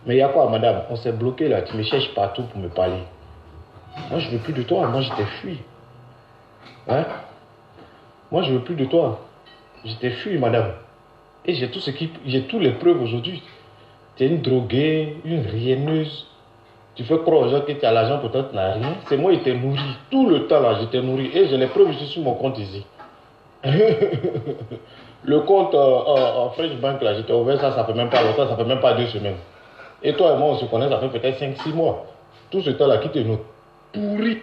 Mais il y a quoi, madame? On s'est bloqué là. Tu me cherches partout pour me parler. Moi, je veux plus de toi. Moi, je t'ai fui. Hein? Moi, je veux plus de toi. Je t'ai fui, madame. Et j'ai toutes les preuves aujourd'hui. Tu es une droguée, une rienneuse. Tu fais croire aux gens que tu as l'argent, pourtant tu n'as rien. C'est moi qui t'ai nourri. Tout le temps là, je t'ai nourri. Et j'ai les preuves ici sur mon compte ici. Le compte en French Bank là, j'étais ouvert ça fait même pas longtemps, ça fait même pas 2 semaines. Et toi et moi, on se connaît, ça fait peut-être 5-6 mois. Tout ce temps là, qui te nous pourrit.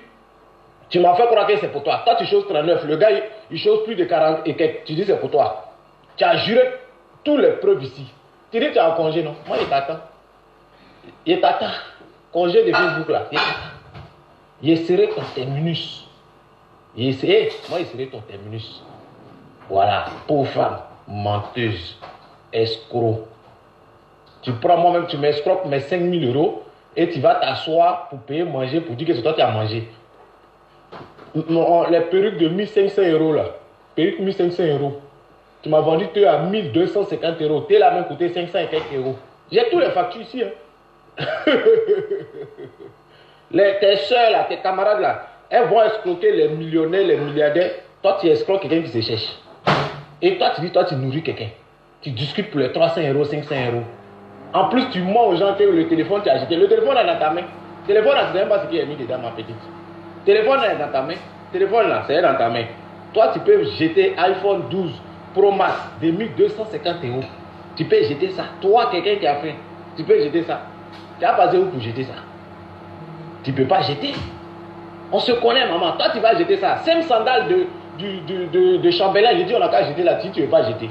Tu m'as fait croire que c'est pour toi. Toi, tu choses 39. Le gars, il chose plus de 40 et quelques. Tu dis c'est pour toi. Tu as juré toutes les preuves ici. Tu dis que tu es en congé, non? Moi, il t'attend. Il t'attend. Congé de Facebook là. Il serait ton terminus. Moi, il serait ton terminus. Voilà. Pauvre femme. Menteuse. Escroc. Tu prends moi-même, tu m'escroques mes 5 000 € et tu vas t'asseoir pour payer manger, pour dire que c'est toi qui as mangé. Les perruques de 1500 € là. Perruques 1500 €. Tu m'as vendu à 1250 €. T'es là même coûté 500 et quelques euros. J'ai tous les factures ici. Hein. Tes soeurs là, tes camarades là, elles vont escroquer les millionnaires, les milliardaires. Toi, tu escroques quelqu'un qui se cherche. Et toi, tu dis, toi, tu nourris quelqu'un. Tu discutes pour les 300 €, 500 €. En plus, tu mens aux gens que le téléphone tu as acheté. Le téléphone est dans ta main. Le téléphone là, tu ne sais même pas ce qu'il y a mis dedans, ma petite. Le téléphone là est dans ta main. Le téléphone là, c'est dans ta main. Toi, tu peux jeter iPhone 12 Pro Max de 1250 €. Tu peux jeter ça. Toi, quelqu'un qui a fait, tu peux jeter ça. Tu as passé où pour jeter ça? Tu ne peux pas jeter. On se connaît, maman. Toi, tu vas jeter ça. 5 sandales de chambellan, j'ai dit, on a qu'à jeter là-dessus, tu ne veux pas jeter.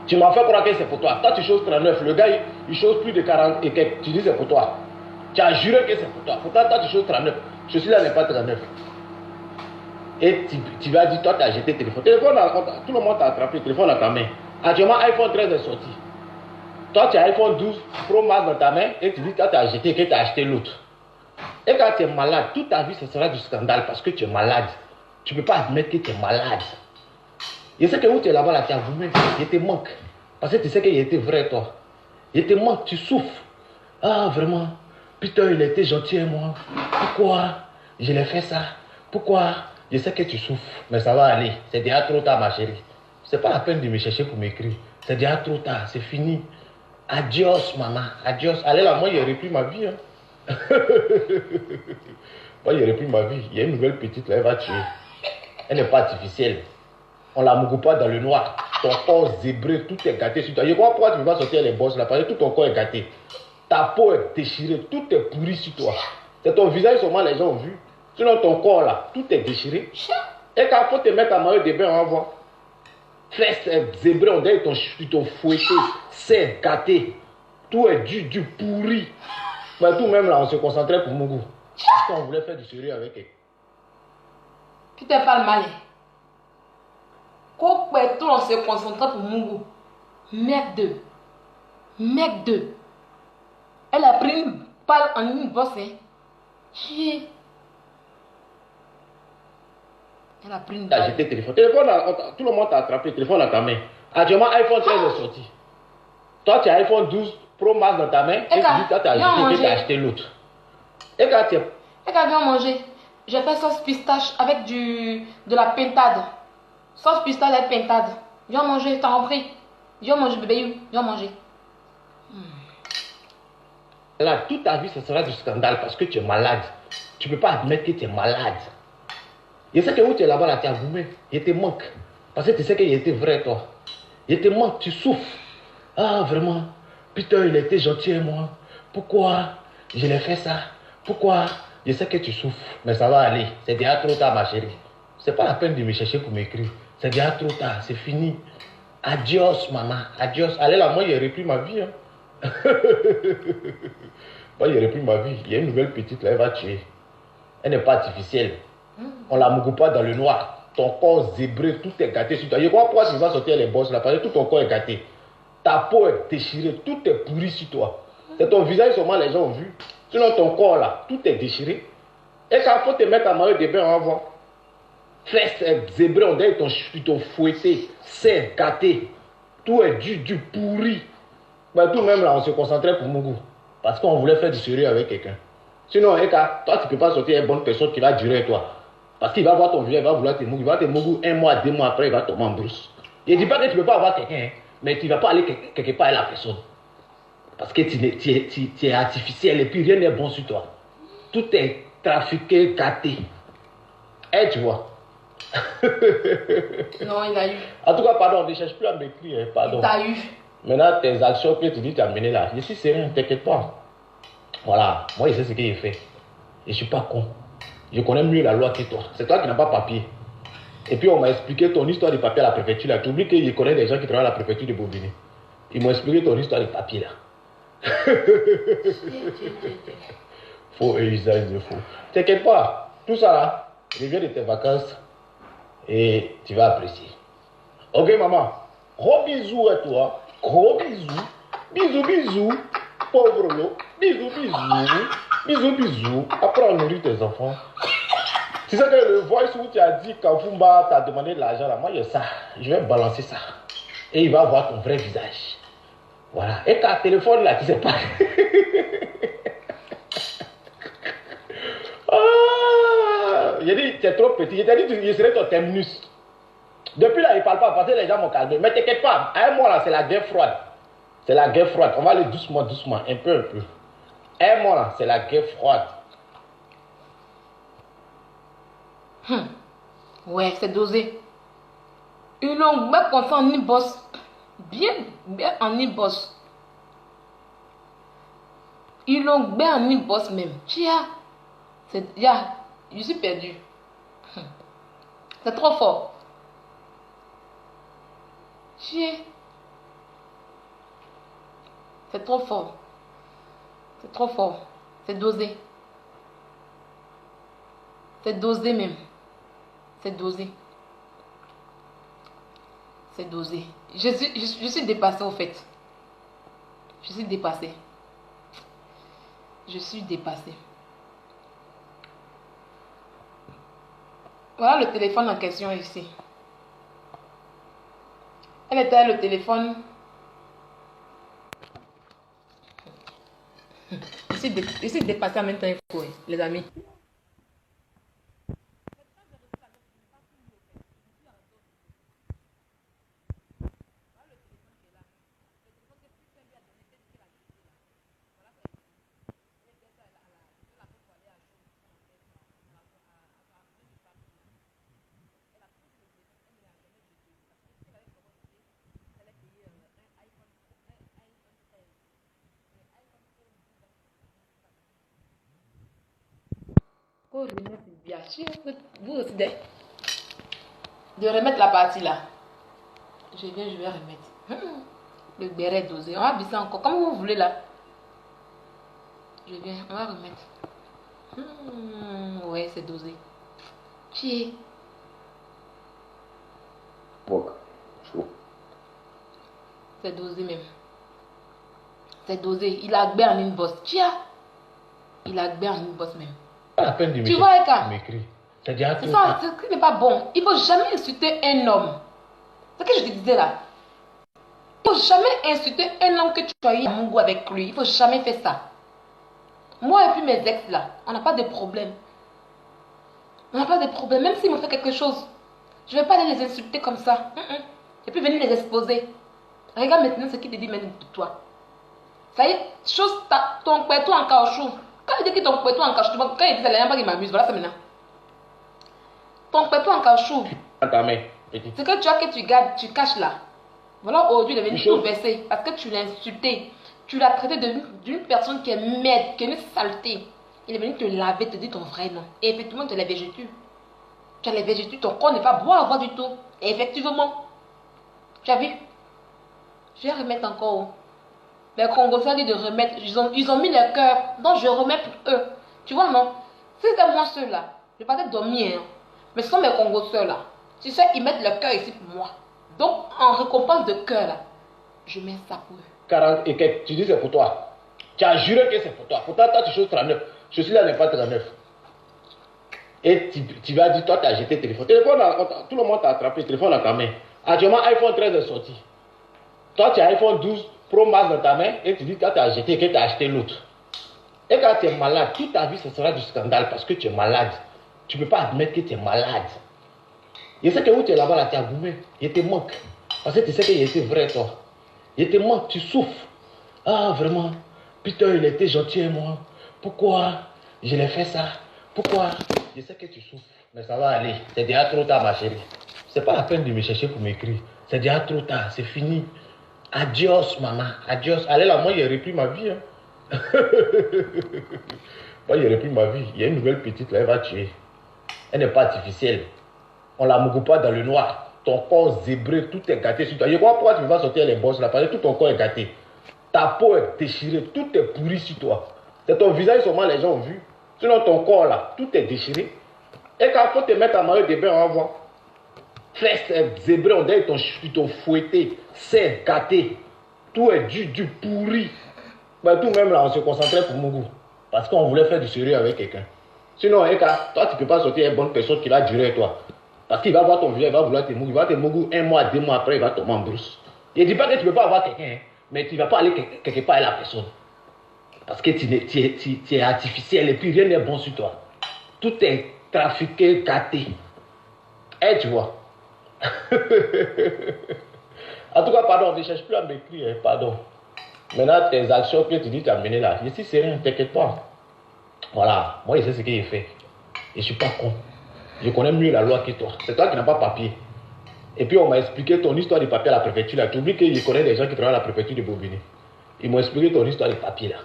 Tu m'as fait croire que c'est pour toi. Toi, tu choses 39. Le gars, il chose plus de 40 et quelques. Tu dis c'est pour toi. Tu as juré que c'est pour toi. Pourtant, toi, tu choses 39. Je suis là, n'est pas 39. Et tu vas dire, toi, tu as jeté le téléphone. Téléphone, tout le monde t'a attrapé. Le téléphone dans ta main. Actuellement, iPhone 13 est sorti. Toi, tu as iPhone 12 Pro Max dans ta main et tu dis, toi, tu as jeté, que tu as acheté l'autre. Et quand tu es malade, toute ta vie, ce sera du scandale parce que tu es malade. Tu ne peux pas admettre que tu es malade. Je sais que où tu es là-bas, là, tu as voulu, il te manque. Parce que tu sais qu'il était vrai, toi. Il te manque, tu souffres. Ah, vraiment, putain, il était gentil à moi. Pourquoi je l'ai fait ça? Pourquoi? Je sais que tu souffres, mais ça va aller. C'est déjà trop tard, ma chérie. C'est pas la peine de me chercher pour m'écrire. C'est déjà trop tard, c'est fini. Adios, maman, adios. Allez là, moi, j'ai repris ma vie. Hein. Moi, j'ai repris ma vie. Il y a une nouvelle petite, là, elle va tuer. Elle n'est pas artificielle. On la mougue pas dans le noir. Ton corps zébré, tout est gâté sur toi. Je vois pourquoi tu ne peux pas sortir les bosses là, parce que tout ton corps est gâté. Ta peau est déchirée, tout est pourri sur toi. C'est ton visage seulement les gens ont vu. Sinon ton corps là, tout est déchiré. Et quand il faut te mettre à maillot de bain, on va voir. Fesses zébrées, on dirait ton fouetté, c'est gâté. Tout est du pourri. Mais tout même là, on se concentrait pour Mougou. Parce qu'on voulait faire du sérieux avec elle. Tu t'es pas le mal. Tout on se concentrait pour Mougou. Merde. Elle a pris une balle en une bosse. Elle a pris une balle. Tu as jeté le téléphone. Téléphone là, tout le monde t'a attrapé. Le téléphone dans ta main. Actuellement, iPhone 13 est sorti. Toi, tu as iPhone 12 Pro Max dans ta main. Et tu dis, toi, tu as jeté, tu as acheté l'autre. Et quand tu as... Et quand viens manger, j'ai fait sauce pistache avec de la pintade. Sauce pistache et pintade. Viens manger, t'en prie. Viens manger, bébé, viens manger. Là, toute ta vie, ce sera du scandale parce que tu es malade. Tu ne peux pas admettre que tu es malade. Je sais que où tu es là-bas, là, tu as goumé. Il te manque. Parce que tu sais qu'il était vrai, toi. Il te manque, tu souffres. Ah, vraiment. Putain, il était gentil à moi. Pourquoi je l'ai fait ça? Pourquoi? Je sais que tu souffres, mais ça va aller. C'est déjà trop tard, ma chérie. C'est pas la peine de me chercher pour m'écrire. C'est déjà trop tard, c'est fini. Adios, maman. Adios. Allez là, moi, j'ai repris ma vie. Hein. Moi, j'ai repris ma vie. Il y a une nouvelle petite, là, elle va tuer. Elle n'est pas artificielle. On la mougue pas dans le noir. Ton corps zébré, tout est gâté sur toi. Je crois pourquoi tu vas sortir les bosses là, parce que tout ton corps est gâté. Ta peau est déchirée, tout est pourri sur toi. C'est ton visage seulement les gens ont vu. Sinon ton corps là, tout est déchiré. Et quand il faut te mettre à maillot de bain, on va voir. Fesses zébrées, on dirait ton fouetté, c'est gâté. Tout est du pourri. Mais tout même là, on se concentrait pour Mougou. Parce qu'on voulait faire du sérieux avec quelqu'un. Sinon, Eka, toi, tu ne peux pas sortir une bonne personne qui va durer avec toi. Parce qu'il va voir ton vieux, il va vouloir te Mougou. Il va te Mougou 1 mois, 2 mois après, il va tomber en brousse. Il ne dit pas que tu ne peux pas avoir quelqu'un, hein, mais tu ne vas pas aller quelque part avec la personne. Parce que tu es artificiel et puis rien n'est bon sur toi. Tout est trafiqué, gâté. Eh, tu vois. Non, il a eu. En tout cas, pardon, ne cherche plus à m'écrire, pardon. Il t'a eu. Maintenant, tes actions que tu dis t'as menées là, je suis sérieux, ne t'inquiète pas. Voilà, moi je sais ce que j'ai fait. Et je ne suis pas con. Je connais mieux la loi que toi. C'est toi qui n'as pas papier. Et puis on m'a expliqué ton histoire de papier à la préfecture là. Tu oublies que je connais des gens qui travaillent à la préfecture de Bobigny. Ils m'ont expliqué ton histoire de papier là. Faux et usage de faux. T'inquiète pas, tout ça là, reviens de tes vacances et tu vas apprécier. Ok maman, gros bisous à toi. Gros bisous. Bisous, bisous. Pauvre lot. Bisous, bisous. Bisous, bisous. Apprends à nourrir tes enfants. Tu sais que le voice où tu as dit quand Fumba t'a demandé de l'argent là, moi j'ai ça. Je vais balancer ça. Et il va voir ton vrai visage. Voilà. Et ta téléphone là, tu sais pas. Ah, j'ai dit, tu es trop petit. Je t'ai dit, je serai ton terminus. Depuis là, il ne parle pas parce que les gens m'ont calmé. Mais t'inquiète pas, à un mois là, c'est la guerre froide. C'est la guerre froide. On va aller doucement, doucement, un peu, un peu. À un mois là, c'est la guerre froide. Ouais, c'est dosé. Une longue bague qu'on fait en e-boss. Bien en e-boss. Une longue bague en e-boss même. Chia. Je suis perdu. C'est trop fort. Chia. C'est trop fort. C'est trop fort. C'est dosé. C'est dosé même. C'est dosé. C'est dosé. Je suis dépassée au fait. Je suis dépassée. Je suis dépassée. Voilà le téléphone en question ici. Elle était le téléphone. Je suis dépassée en même temps, les amis. Oh, je me suis bien. Vous aussi, de remettre la partie là. Je vais remettre. Le béret dosé. On va bisser encore. Comme vous voulez là. Je viens, on va remettre. Ouais, c'est dosé. Chier. Chaud. C'est dosé même. C'est dosé. Il a gbé en une bosse. Chia. Il a gbé en une bosse même. À la peine de tu vois, Eka? C'est ça, ce n'est pas bon. Il ne faut jamais insulter un homme. C'est ce que je te disais là. Il ne faut jamais insulter un homme que tu as eu à Mungu avec lui. Il ne faut jamais faire ça. Moi et puis mes ex là, on n'a pas de problème. On n'a pas de problème. Même s'ils m'ont fait quelque chose, je ne vais pas aller les insulter comme ça. Et puis venir les exposer. Regarde maintenant ce qu'il te dit maintenant de toi. Ça y est, ton couteau en caoutchouc. Quand il dit que ton couteau en caoutchouc, quand il dit ça, il n'y a pas qui m'amuse. Voilà ça maintenant. Ton couteau en caoutchouc. Ce que tu as que tu gardes, tu caches là. Voilà, aujourd'hui, il est venu tout verser parce que tu l'as insulté. Tu l'as traité d'une personne qui est merde, qui est une saleté. Il est venu te laver, te dire ton vrai nom. Et effectivement, tu as les végétus. Tu as les végétus, ton corps n'est pas beau à voir du tout. Et effectivement, tu as vu? Je vais remettre encore. Les Congolais disent de remettre. Ils ont mis le cœur. Donc je remets pour eux. Tu vois, non? Si c'était moi ceux-là, je vais pas dormir. Hein. Mais ce sont mes Congolais là. Tu sais, ils mettent le cœur ici pour moi. Donc, en récompense de cœur là, je mets ça pour eux. 40 et que tu dis c'est pour toi. Tu as juré que c'est pour toi. Pourtant, toi, tu choses 39. Je suis là, n'est pas 39. Et tu vas dire, toi, tu as jeté le téléphone. Tout le monde t'a attrapé, le téléphone dans ta main. Actuellement, iPhone 13 est sorti. Toi, tu as iPhone 12 Pro Max dans ta main et tu dis que tu as jeté et que tu as acheté l'autre. Et quand tu es malade, toute ta vie, ce sera du scandale parce que tu es malade. Tu ne peux pas admettre que tu es malade. Je sais que où tu es là-bas, là, tu as goumé. Il te manque. Parce que tu sais qu'il était vrai, toi. Il te manque, tu souffres. Ah, vraiment, Peter, il était gentil avec moi. Pourquoi je l'ai fait ça? Pourquoi? Je sais que tu souffres, mais ça va aller. C'est déjà trop tard, ma chérie. C'est pas la peine de me chercher pour m'écrire. C'est déjà trop tard, c'est fini. Adios, maman. Adios. Allez là, moi, j'ai repris ma vie. Hein. Moi, j'ai repris ma vie. Il y a une nouvelle petite, là, elle va tuer. Elle n'est pas artificielle. On la mougue pas dans le noir. Ton corps zébré, tout est gâté sur toi. Je crois pourquoi tu vas sortir les bosses là, parce que tout ton corps est gâté. Ta peau est déchirée, tout est pourri sur toi. C'est ton visage seulement les gens ont vu. Sinon ton corps là, tout est déchiré. Et quand il faut te mettre à maillot de bain, on va voir. Fesses est zébré, on dirait qu'ils t'ont fouetté. C'est gâté. Tout est du pourri. Mais tout même là, on se concentrait pour Mougou. Parce qu'on voulait faire du sérieux avec quelqu'un. Sinon, Eka, toi tu ne peux pas sortir une bonne personne qui va durer avec toi. Parce qu'il va voir ton visage, il va vouloir te Mougou. Il va te Mougou 1 mois, 2 mois après, il va tomber en brousse. Je ne dis pas que tu ne peux pas avoir quelqu'un, hein, mais tu ne vas pas aller quelque part avec la personne. Parce que tu es artificiel et puis rien n'est bon sur toi. Tout est trafiqué, gâté. Eh, tu vois. En tout cas, pardon, ne cherche plus à m'écrire, hein, pardon. Maintenant, tes actions que tu dis t'as menées là, je suis sérieux, t'inquiète pas. Voilà, moi je sais ce que j'ai fait. Et je ne suis pas con. Je connais mieux la loi que toi. C'est toi qui n'as pas papier. Et puis on m'a expliqué ton histoire de papier à la préfecture là. Tu oublies que je connais des gens qui travaillent à la préfecture de Bobigny. Ils m'ont expliqué ton histoire de papier là.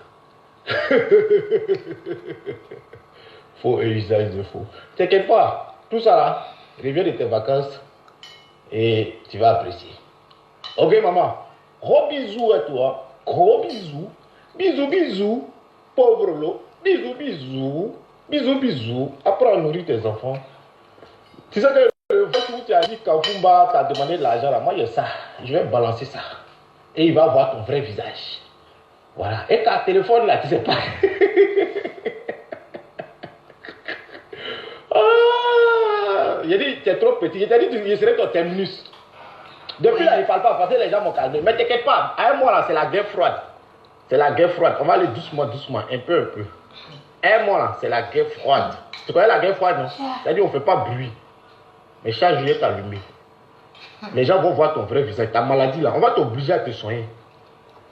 Faux et usage de faux. T'inquiète pas, tout ça là, reviens de tes vacances et tu vas apprécier. Ok maman, gros bisous à toi. Gros bisous. Bisous, bisous. Pauvre lot. Bisous, bisous. Bisous, bisous. Apprends à nourrir tes enfants. Tu sais que le fait où tu as dit Kafumba t'a demandé de l'argent là, moi j'ai ça. Je vais balancer ça. Et il va voir ton vrai visage. Voilà. Et quand téléphone là, tu sais pas. Ah, j'ai dit, tu es trop petit. J'ai dit, je serai ton terminus. Depuis là, il ne parle pas parce que les gens m'ont calmé. Mais t'inquiète pas, à un mois là, c'est la guerre froide. C'est la guerre froide. On va aller doucement, doucement, un peu, un peu. Un mois là, c'est la guerre froide. Tu connais la guerre froide, non? C'est-à-dire, on ne fait pas bruit. Mais chaque jour, est allumé. Les gens vont voir ton vrai visage. Ta maladie là, on va t'obliger à te soigner.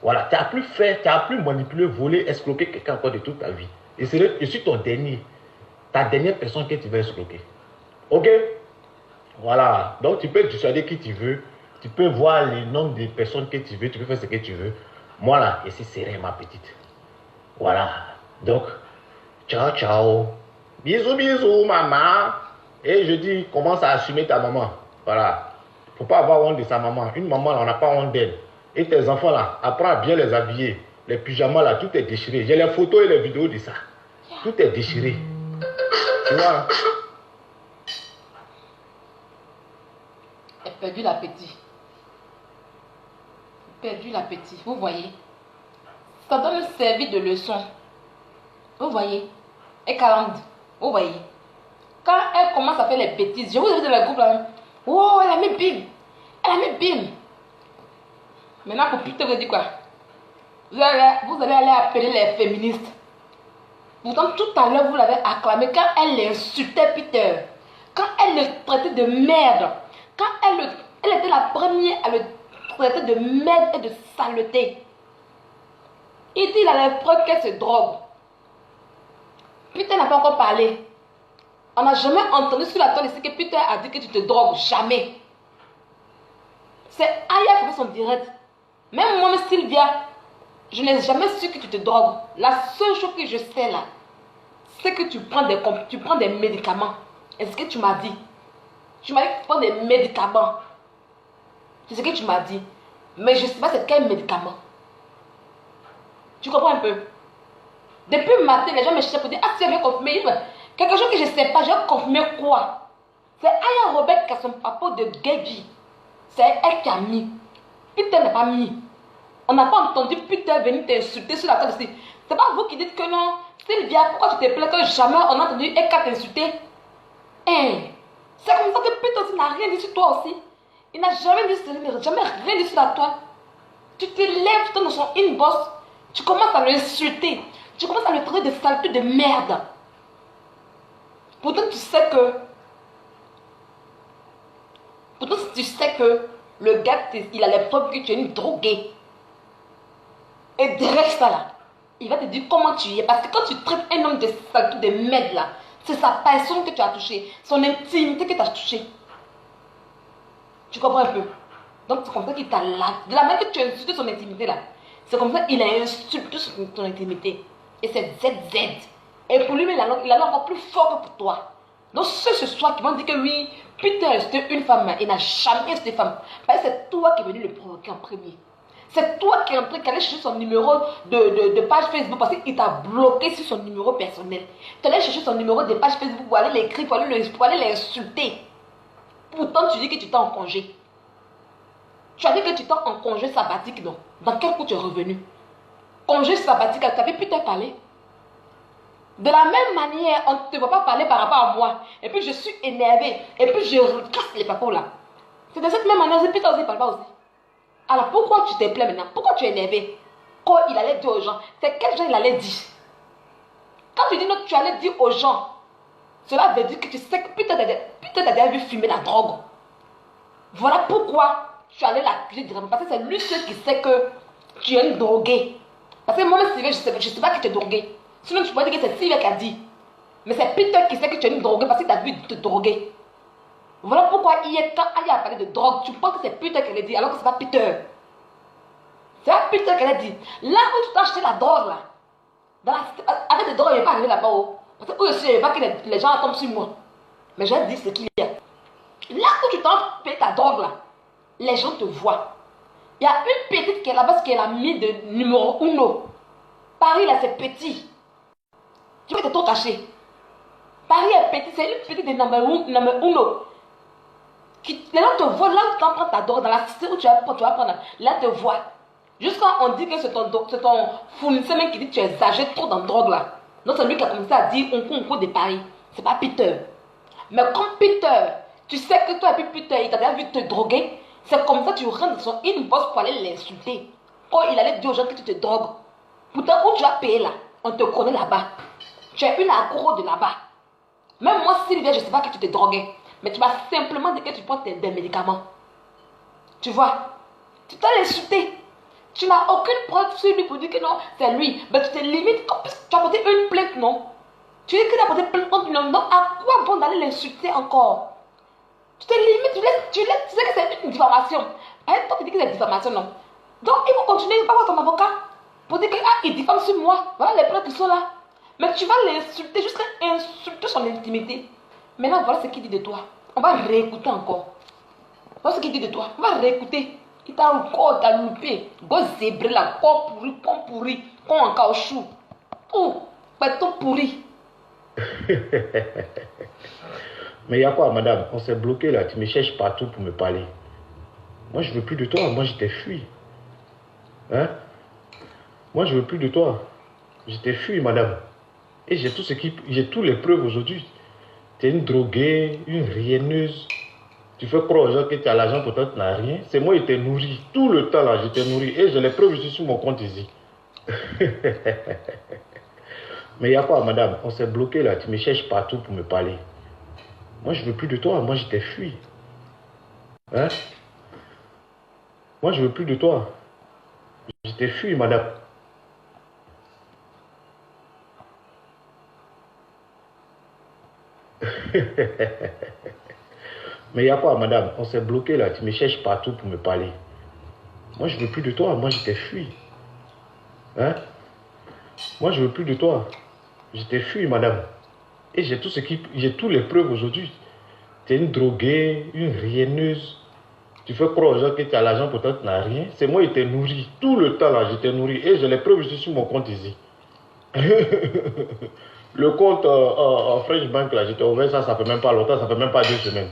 Voilà, tu n'as plus fait, tu n'as plus manipulé, volé, escroqué quelqu'un encore de toute ta vie. Et je suis ton dernier. Ta dernière personne que tu vas escroquer. Ok? Voilà. Donc, tu peux dissuader qui tu veux. Tu peux voir les noms des personnes que tu veux. Tu peux faire ce que tu veux. Moi là, je suis serein, ma petite. Voilà. Donc, ciao, ciao. Bisous, bisous, maman. Et je dis, commence à assumer ta maman. Voilà. Il ne faut pas avoir honte de sa maman. Une maman, là, on n'a pas honte d'elle. Et tes enfants, là, apprends à bien les habiller. Les pyjamas, là, tout est déchiré. J'ai les photos et les vidéos de ça. Tout est déchiré. Tu vois? Elle a perdu l'appétit. Perdu l'appétit. Vous voyez? Ça doit me servir de leçon. Vous voyez? Et Calande. Vous voyez? Quand elle commence à faire les bêtises, je vous ai vu dans le groupe là. Oh, elle a mis bim. Elle a mis bim. Maintenant, pour Peter, vous dites quoi? Vous allez aller appeler les féministes. Pourtant, tout à l'heure, vous l'avez acclamé quand elle insultait Peter. Quand elle le traitait de merde. Quand elle était la première à le traiter de merde et de saleté. Il dit, il a les preuves qu'elle se drogue. Peter n'a pas encore parlé. On n'a jamais entendu sur la toile ici que Peter a dit que tu te drogues. Jamais. C'est Aya qui fait son direct. Même moi, Sylvia, je n'ai jamais su que tu te drogues. La seule chose que je sais là, c'est que tu prends des médicaments. Est-ce que tu m'as dit? Tu m'as dit que tu prends des médicaments. C'est ce que tu m'as dit. Mais je ne sais pas c'est quel médicament. Tu comprends un peu? Depuis le matin, les gens me cherchent pour dire, ah, tu avais confirmé quelque chose que je ne sais pas. J'ai confirmé quoi? C'est Aya Robert qui a son papa de Geji. C'est elle qui a mis. Peter n'a pas mis. On n'a pas entendu Peter venir t'insulter sur la table ici. C'est pas vous qui dites que non. Sylvia, pourquoi tu te plains que jamais on a entendu Eka t'insulter? Hein? C'est comme ça que Peter aussi n'a rien dit sur toi aussi. Il n'a jamais dit sur lui, jamais rien dit sur la toile. Tu te lèves dans son inbox, tu commences à l'insulter, tu commences à le traiter de saleté de merde. Pourtant, tu sais que le gars, il a les preuves que tu es une droguée. Et direct ça là, il va te dire comment tu y es. Parce que quand tu traites un homme de saleté de merde là, c'est sa personne que tu as touché, son intimité que tu as touché. Tu comprends un peu? Donc c'est comme ça qu'il t'a là. De la manière que tu as insulté son intimité là, c'est comme ça qu'il a insulté ton intimité. Et c'est ZZ. Et pour lui, il a encore plus fort que pour toi. Donc ceux ce soir qui vont dire que oui, Peter est resté une femme, il n'a jamais resté femme. Parce que c'est toi qui es venu le provoquer en premier. C'est toi qui es en train d'aller chercher son numéro de page Facebook parce qu'il t'a bloqué sur son numéro personnel. Tu allais chercher son numéro de page Facebook pour aller l'écrire, pour aller l'insulter. Pourtant, tu dis que tu t'es en congé. Tu as dit que tu t'es en congé sabbatique, non? Dans quel coup tu es revenu? Congé sabbatique, tu avais pu te parler. De la même manière, on ne te va pas parler par rapport à moi. Et puis je suis énervée. Et puis je casse les papas là. C'est de cette même manière, c'est Peter aussi parle pas aussi. Alors pourquoi tu te plains maintenant? Pourquoi tu es énervé? Quand il allait dire aux gens, c'est quel gens il allait dire? Quand tu dis non, tu allais dire aux gens, cela veut dire que tu sais que Peter t'a déjà vu fumer la drogue. Voilà pourquoi tu allais l'accuser directement. Parce que c'est lui seul qui sait que tu es une droguée. Parce que moi-même, Sylvia, je ne sais pas que tu es droguée. Sinon, tu pourrais dire que c'est Sylvia qui a dit. Mais c'est Peter qui sait que tu es une droguée parce qu'il t'a vu te droguer. Voilà pourquoi quand Aya a parlé de drogue, tu penses que c'est Peter qui l'a dit alors que ce n'est pas Peter. C'est pas Peter qui l'a dit. Là où tu t'as acheté la drogue, là, avec des drogues, il n'est pas arrivé là-bas. Parce que eux aussi, je ne veux pas que les gens tombent sur moi. Mais j'ai dit ce qu'il y a. Là où tu t'as payé ta drogue, là, les gens te voient. Il y a une petite qui est là-bas, qui est la mise de numéro 1. Paris, là, c'est petit. Tu vas te tout cacher. Paris est petit, c'est une petite de numéro 1. Les gens te voient, là où tu prends ta drogue, dans la cité où tu vas prendre, là, te voient. Jusqu'à on dit que c'est ton fournisseur même qui dit que tu exagères trop dans la drogue, là. Donc, c'est lui qui a commencé à dire on court de Paris. C'est pas Peter. Mais comme Peter, tu sais que toi et puis Peter, il t'a déjà vu te droguer. C'est comme ça que tu rentres dans son inbox pour aller l'insulter. Quand il allait dire aux gens que tu te drogues. Pourtant, où tu as payé là, on te connaît là-bas. Tu es une accro de là-bas. Même moi, Sylvia, je ne sais pas que tu te droguais. Mais tu m'as simplement dit que tu prends des médicaments. Tu vois, tu t'as insulté. Tu n'as aucune preuve sur lui pour dire que non, c'est lui. Mais tu te limites. Tu as porté une plainte, non? Tu dis que tu as porté plainte contre lui. Donc, à quoi bon d'aller l'insulter encore? Tu te limites, tu sais que c'est une diffamation. Par exemple, toi, tu dis que c'est une diffamation, non? Donc, il faut continuer, il va voir ton avocat pour dire que, il diffame sur moi. Voilà les preuves qui sont là. Mais tu vas l'insulter jusqu'à insulter son intimité. Maintenant, voilà ce qu'il dit de toi. On va réécouter encore. Voilà ce qu'il dit de toi. On va réécouter. Il t'a encore loupé. Go zébré là, corps pourri, con en caoutchouc. Tout, tout pourri. Mais il y a quoi, madame? On s'est bloqué là. Tu me cherches partout pour me parler. Moi, je veux plus de toi. Moi, je t'ai fui. Hein? Moi, je veux plus de toi. Je t'ai fui, madame. Et j'ai toutes les preuves aujourd'hui. Tu es une droguée, une rienneuse. Tu fais croire aux gens que tu as l'argent, pourtant tu n'as rien. C'est moi qui t'ai nourri. Tout le temps là, je t'ai nourri. Et j'ai les preuves, je suis sur mon compte ici. Mais il y a quoi, madame? On s'est bloqué là. Tu me cherches partout pour me parler. Moi, je veux plus de toi. Moi, je t'ai fui. Hein? Moi, je veux plus de toi. Je t'ai fui, madame. Mais il y a quoi, madame? On s'est bloqué là. Tu me cherches partout pour me parler. Moi, je veux plus de toi. Moi, je t'ai fui. Hein? Moi, je veux plus de toi. Je t'ai fui, madame. Et j'ai toutes les preuves aujourd'hui. Tu es une droguée, une rienneuse. Tu fais croire aux gens que tu as l'argent, pourtant tu n'as rien. C'est moi qui t'ai nourri. Tout le temps là, je t'ai nourri. Et j'ai les preuves, je suis sur mon compte ici. Le compte en French Bank là, j'étais ouvert ça fait même pas longtemps, ça fait même pas 2 semaines.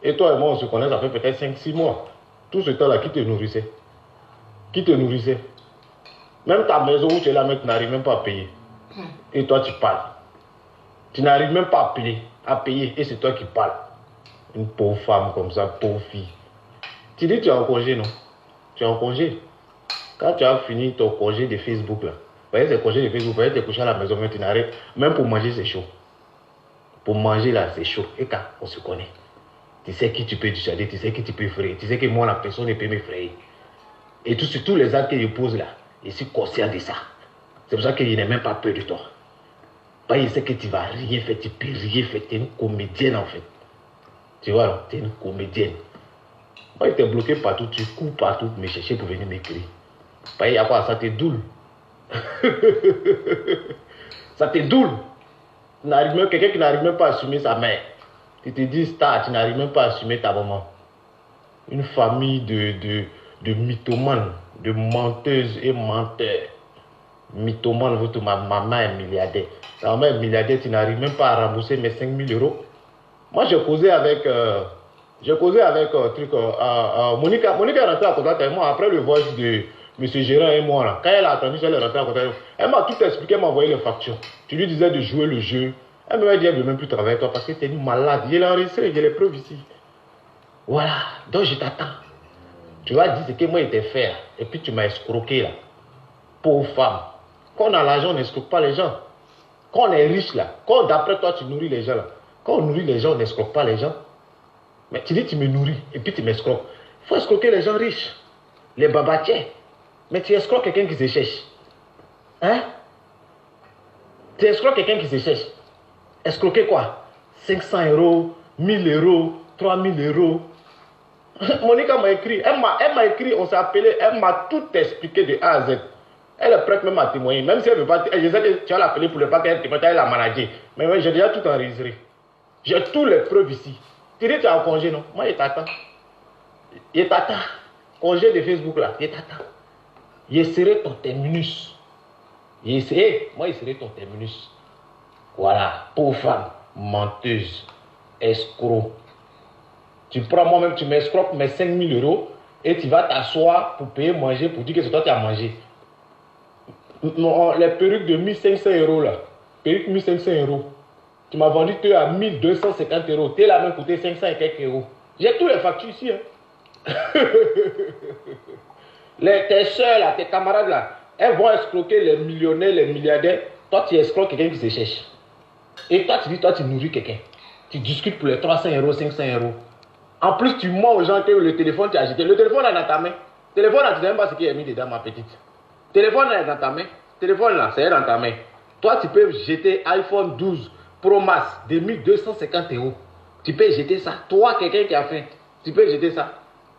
Et toi et moi, on se connaît, ça fait peut-être 5-6 mois. Tout ce temps là, qui te nourrissait? Qui te nourrissait? Même ta maison où tu es là, mec, tu n'arrives même pas à payer. Et toi, tu parles. Tu n'arrives même pas à payer. Et c'est toi qui parles. Une pauvre femme comme ça, pauvre fille. Tu dis que tu es en congé, non? Tu es en congé. Quand tu as fini ton congé de Facebook, là, vous voyez, ces congés de Facebook, vous voyez, tu es couché à la maison, mais tu n'arrives. Même pour manger, c'est chaud. Pour manger, là, c'est chaud. Et quand on se connaît, tu sais qui tu peux dissuader, tu sais qui tu peux effrayer. Tu sais que moi, la personne ne peut m'effrayer. Et tous les actes que je pose là, je suis conscient de ça. C'est pour ça que je n'ai même pas peur de toi. Parce que je sais que tu vas rien faire, tu peux rien faire. Tu es une comédienne en fait. Tu vois, tu es une comédienne. Moi, tu es bloqué partout, tu cours partout pour me chercher pour venir m'écrire. Parce qu'il y a quoi, ça te doule. Ça te doule. Quelqu'un qui n'arrive même pas à assumer sa mère. Tu te dis, star, tu n'arrives même pas à assumer ta maman. Une famille de mythomanes, de menteuses et menteurs. Mythomane, ma maman est milliardaire. Ta maman est milliardaire, tu n'arrives même pas à rembourser mes 5 000 euros. Moi, j'ai causé avec Monica. Monica est rentrée à contact avec moi après le voyage de M. Gérard et moi. Là. Quand elle a attendu, elle est rentrée à contact avec moi. Elle m'a tout expliqué, elle m'a envoyé les factures. Tu lui disais de jouer le jeu. Elle m'a dit, elle ne veut même plus travailler avec toi parce que tu es une malade. Il est enregistré, j'ai les preuves ici. Voilà, donc je t'attends. Tu vas dire ce que moi, je t'ai fait. Et puis tu m'as escroqué là. Pauvre femme. Quand on a l'argent, on n'escroque pas les gens. Quand on est riche là, quand d'après toi tu nourris les gens là, quand on nourrit les gens, on n'escroque pas les gens. Mais tu dis tu me nourris et puis tu m'escroques. Il faut escroquer les gens riches, les babatiers. Mais tu escroques quelqu'un qui se cherche. Hein? Tu escroques quelqu'un qui se cherche. Escroquer quoi? 500 euros, 1000 euros, 3000 euros. Monica m'a écrit, elle m'a écrit, on s'est appelé, elle m'a tout expliqué de A à Z. Elle est prête même à témoigner, même si elle ne veut pas. Je sais que tu vas l'appeler pour le pas qu'elle témoigne, elle a managé. Mais j'ai déjà tout enregistré. J'ai tous les preuves ici. Tu dis tu es en congé, non? Moi, je t'attends. Je t'attends. Congé de Facebook là, je t'attends. Je serai ton terminus. Moi, je serai ton terminus. Voilà, pauvre femme, menteuse, escroc. Tu prends moi-même, tu m'escroques mes 5 000 euros et tu vas t'asseoir pour payer manger, pour dire que c'est toi qui as mangé. Les perruques de 1500 euros là, perruques 1500 euros, tu m'as vendu à 1250 euros, t'es là même coûté 500 et quelques euros. J'ai tous les factures ici. Hein. Tes soeurs là, tes camarades là, elles vont escroquer les millionnaires, les milliardaires. Toi, tu escroques quelqu'un qui se cherche. Et toi, tu dis, toi, tu nourris quelqu'un. Tu discutes pour les 300 euros, 500 euros. En plus, tu mens aux gens que le téléphone tu as acheté. Le téléphone est dans ta main. Le téléphone là, tu ne sais même pas ce qu'il y a mis dedans, ma petite. Le téléphone là est dans ta main. Le téléphone là, c'est dans ta main. Toi, tu peux jeter iPhone 12 Pro Max de 1250 euros. Tu peux jeter ça. Toi, quelqu'un qui a fait, tu peux jeter ça.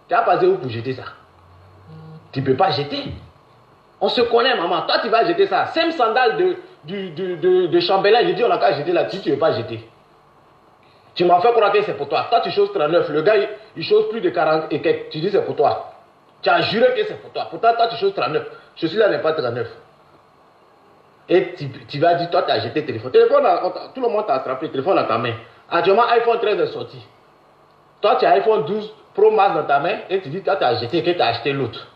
Tu as passé où pour jeter ça? Tu ne peux pas jeter. On se connaît, maman. Toi, tu vas jeter ça. 5 sandales de chambellan, je dis, on a qu'à jeter là-dessus, tu ne veux pas jeter. Tu m'as fait croire que c'est pour toi. Toi, tu choses 39. Le gars, il chose plus de 40 et quelques. Tu dis c'est pour toi. Tu as juré que c'est pour toi. Pourtant, toi, tu choses 39. Je suis là, n'est pas 39. Et tu vas dire, toi, tu as jeté le téléphone. Tout le monde t'a attrapé le téléphone dans ta main. Actuellement, iPhone 13 est sorti. Toi, tu as iPhone 12 Pro Max dans ta main et tu dis, toi, tu as jeté et que tu as acheté l'autre.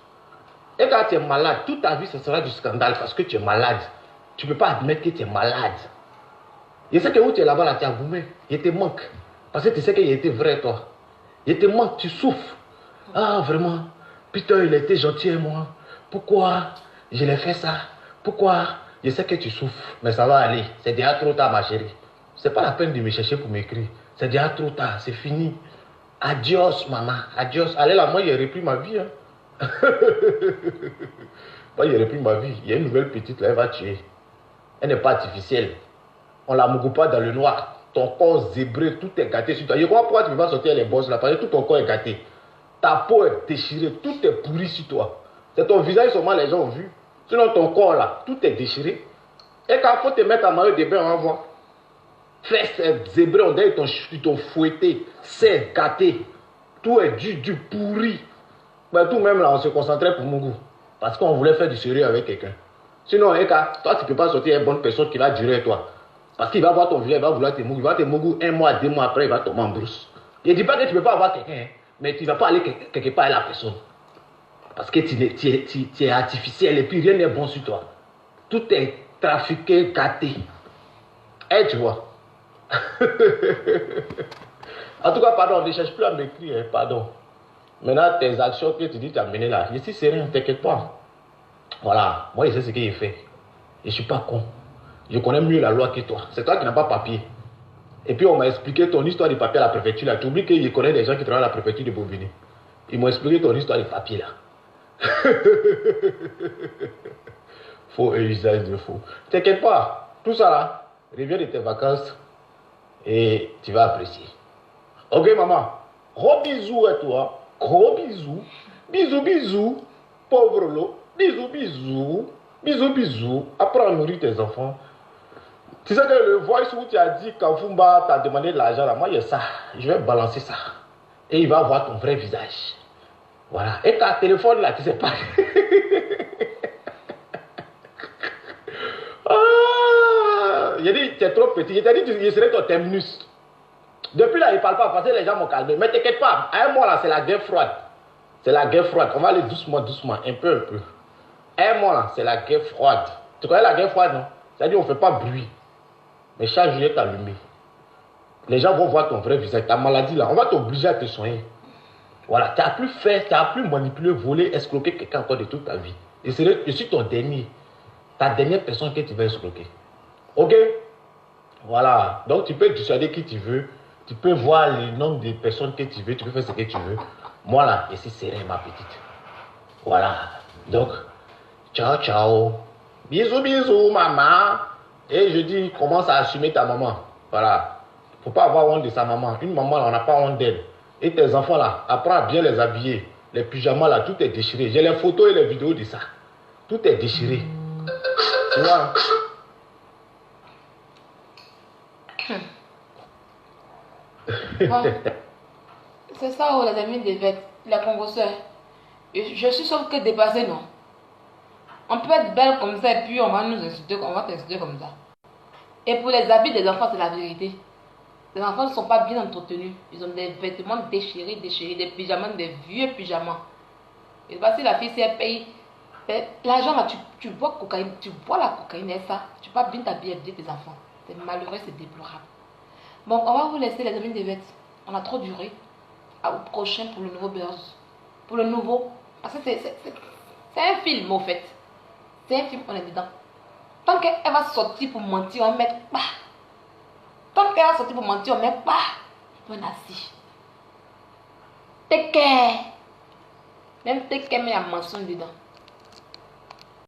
Et quand tu es malade, toute ta vie, ce sera du scandale parce que tu es malade. Tu ne peux pas admettre que tu es malade. Je sais que où tu es là-bas, là, tu as goumé. Il te manque. Parce que tu sais qu'il était vrai, toi. Il te manque, tu souffres. Ah, vraiment. Putain, il était gentil avec moi. Pourquoi je l'ai fait ça? Pourquoi? Je sais que tu souffres, mais ça va aller. C'est déjà trop tard, ma chérie. C'est pas la peine de me chercher pour m'écrire. C'est déjà trop tard, c'est fini. Adios, maman. Adios. Allez là, moi, j'ai repris ma vie. Hein. Moi, j'ai repris ma vie. Il y a une nouvelle petite, là, elle va tuer. Elle n'est pas artificielle. On la mougoue pas dans le noir. Ton corps zébré, tout est gâté sur toi. Je crois pourquoi tu ne peux pas sortir les bosses là, parce que tout ton corps est gâté. Ta peau est déchirée, tout est pourri sur toi. C'est ton visage seulement les gens ont vu. Sinon ton corps là, tout est déchiré. Et quand il faut te mettre en maillot de bain, on va voir. Fesses zébrées, on dirait qu'ils t'ont fouetté. C'est gâté. Tout est du pourri. Mais tout même là, on se concentrait pour mon goût. Parce qu'on voulait faire du sérieux avec quelqu'un. Sinon, toi, tu ne peux pas sortir une bonne personne qui va durer avec toi. Parce qu'il va voir ton visage, il va vouloir te mougou. Il va te mougou 1 mois, 2 mois après, il va tomber en brousse. Je ne dis pas que tu ne peux pas avoir quelqu'un, hein, mais tu ne vas pas aller quelque part avec la personne. Parce que tu es artificiel et puis rien n'est bon sur toi. Tout est trafiqué, gâté. Et tu vois. En tout cas, pardon, ne cherche plus à m'écrire, hein, pardon. Maintenant, tes actions que tu dis, tu as menées là, je suis sérieux, ne t'inquiète pas. Voilà, moi je sais ce que j'ai fait. Et je ne suis pas con. Je connais mieux la loi que toi. C'est toi qui n'as pas papier. Et puis on m'a expliqué ton histoire de papier à la préfecture là. Tu oublies que je connais des gens qui travaillent à la préfecture de Bobigny. Ils m'ont expliqué ton histoire de papier là. Faux et usage de faux. T'inquiète pas, tout ça là, reviens de tes vacances et tu vas apprécier. Ok maman, gros bisous à toi, gros bisous, bisous bisous, pauvre lot, bisous bisous, bisous bisous, apprends à nourrir tes enfants. Tu sais que le voice où tu as dit qu'Anfumba t'a demandé de l'argent là, moi il y a ça, je vais balancer ça. Et il va voir ton vrai visage. Voilà, et ta téléphone là, tu sais pas. Ah, j'ai dit, tu es trop petit. Je t'ai dit, je serai ton terminus. Depuis là, il ne parle pas parce que les gens m'ont calmé. Mais t'inquiète pas, à un mois là, c'est la guerre froide. C'est la guerre froide. On va aller doucement, doucement, un peu, un peu. À un mois là, c'est la guerre froide. Tu connais la guerre froide, non? C'est-à-dire, on ne fait pas bruit. Mais chaque jour, est allumé. Les gens vont voir ton vrai visage. Ta maladie là, on va t'obliger à te soigner. Voilà, tu n'as plus fait, tu n'as plus manipulé, volé, escroqué quelqu'un encore de toute ta vie. Je suis ton dernier. Ta dernière personne que tu vas escroquer. Ok? Voilà. Donc tu peux dissuader qui tu veux. Tu peux voir le nombre de personnes que tu veux. Tu peux faire ce que tu veux. Moi là, je suis serein, ma petite. Voilà. Donc, ciao, ciao. Bisous, bisous, maman. Et je dis, commence à assumer ta maman. Voilà. Faut pas avoir honte de sa maman. Une maman là, on n'a pas honte d'elle. Et tes enfants là, apprends à bien les habiller. Les pyjamas là, tout est déchiré. J'ai les photos et les vidéos de ça. Tout est déchiré. Tu vois? Bon, c'est ça, oh, les amis des vêtements, les congosseurs. Je suis sauf que dépassé, non? On peut être belle comme ça et puis on va nous insulter, on va t'insulter comme ça. Et pour les habits des enfants, c'est la vérité. Les enfants ne sont pas bien entretenus. Ils ont des vêtements déchirés, des pyjamas, des vieux pyjamas. Et voici la fille, si elle paye l'argent là, tu bois cocaïne, tu bois la cocaïne et ça, tu vas bien t'habiller tes enfants. C'est malheureux, c'est déplorable. Bon, on va vous laisser les amis des vêtements. On a trop duré. Au prochain pour le nouveau Buzz. Pour le nouveau. Parce que c'est un film, au fait. C'est un film, on est dedans. Tant qu'elle va sortir pour mentir, on met pas. Tant qu'elle va sortir pour mentir, on met pas. On assis. Take care. Même take care, mais il y a mention dedans.